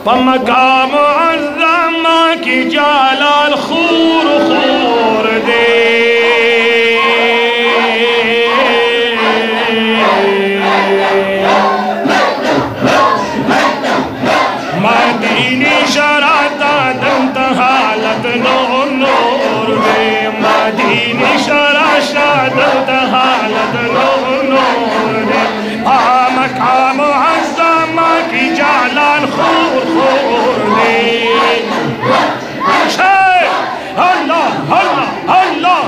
بمقام معظم کی جلال خور خور دے مدینی شراطہ دنت حالت نور نور دے مدینی شراطہ دنت حالت نور نور دے مقام معظم کی جلال خور خور دے اللہ اللہ اللہ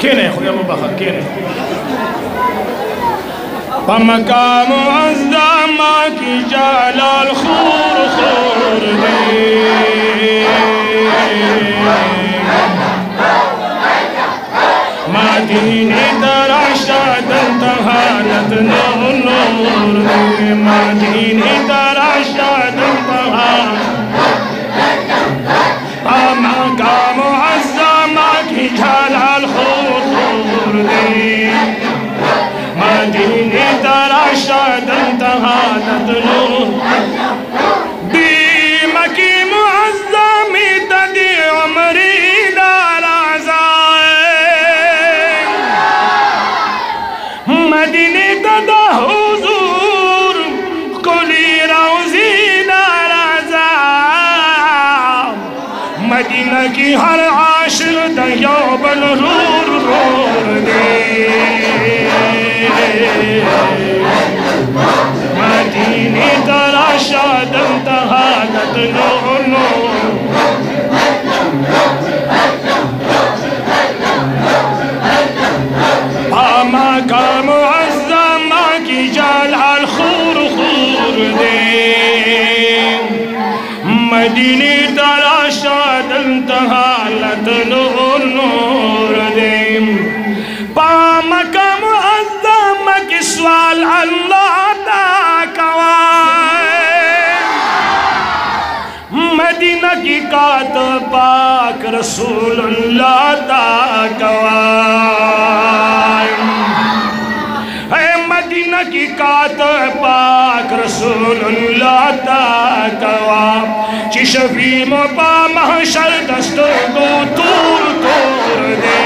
كيني خويا ابو بكر كيني بمقام عظمك جلال خور خور دي مديني درشت انتهى مقام عظمك جلال خطور دي مديني درشت انتهى تطلو بمكي معظم تدي عمري دار عزائم مديني تدا حضور كلي روزي دار عزائم مدینہ کی ہر عاشق دیوبند رور رور دے مدینی تراشد انتہادت نور نور پاما کا معظمہ کی جلال خور خور دے مدینی تراشد انتہالت نور نور دیم پامک معظمک سوال اللہ تا کوائے مدینہ کی کات پاک رسول اللہ تا کوائے مدینہ کی کات پاک رسول اللہ تا کوائے چی شفیم پا محشر دستر کو تور تور دے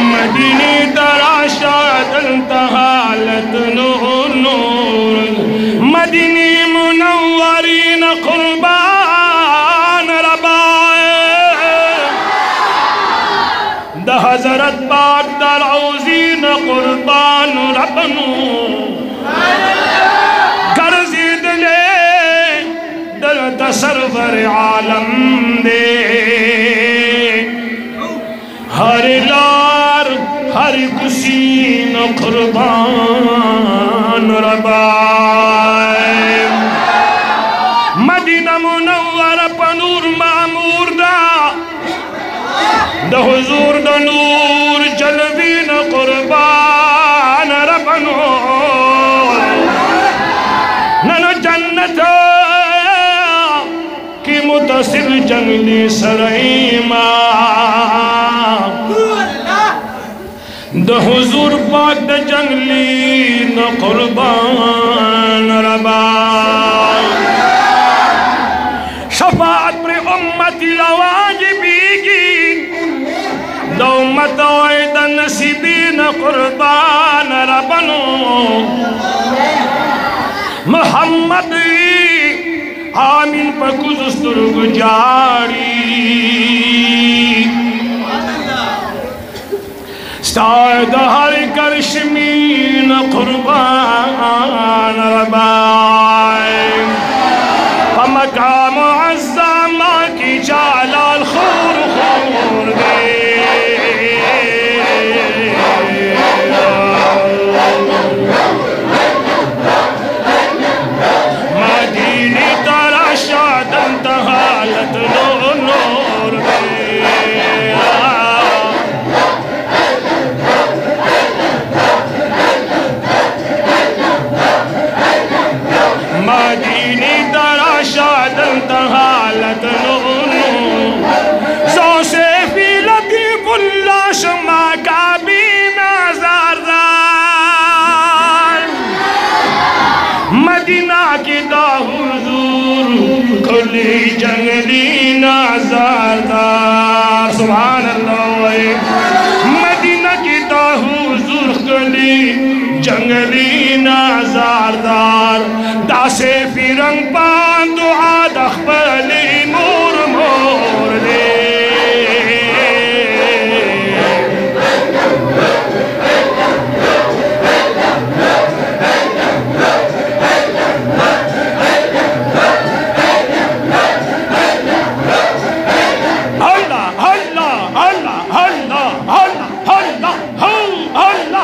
مدینی تراشد انتہالت نور نور مدینی منورین قربان ربائے دا حضرت پاک در عوزین قربان ربنو گرزید لے در تصرفر عالم دے ہر لار ہر کسین قربان ربائے مدینہ منور پنور معمور دا حضور دا نور جلوین قربان ربنو ننو جنت کی متصل جنگلی سرائیمہ دا حضور پاک دا جنگلی نا قربان ربائے شفاعت پر امتی لواجبی کی دا امت وعیدہ نصیبی نا قربان ربنو محمد آمین پر کزستر گجاری ستاد ہر کرشمین قربان ربائے فمقام عظمہ کی جلال خور خور دے مدینی تراشد انتہالت نور نور دے مدینی تراشد انتہالت نور نور سو سے فی لطیف اللہ شما کا بھی نظر مدینہ کی دا حضور کلی جنگلی نظردار سبحان اللہ مدینہ کی دا حضور کلی جنگلی نظردار دا سے فی رنگ پان دعا دخبلی مور مور دے اللہ اللہ اللہ اللہ اللہ اللہ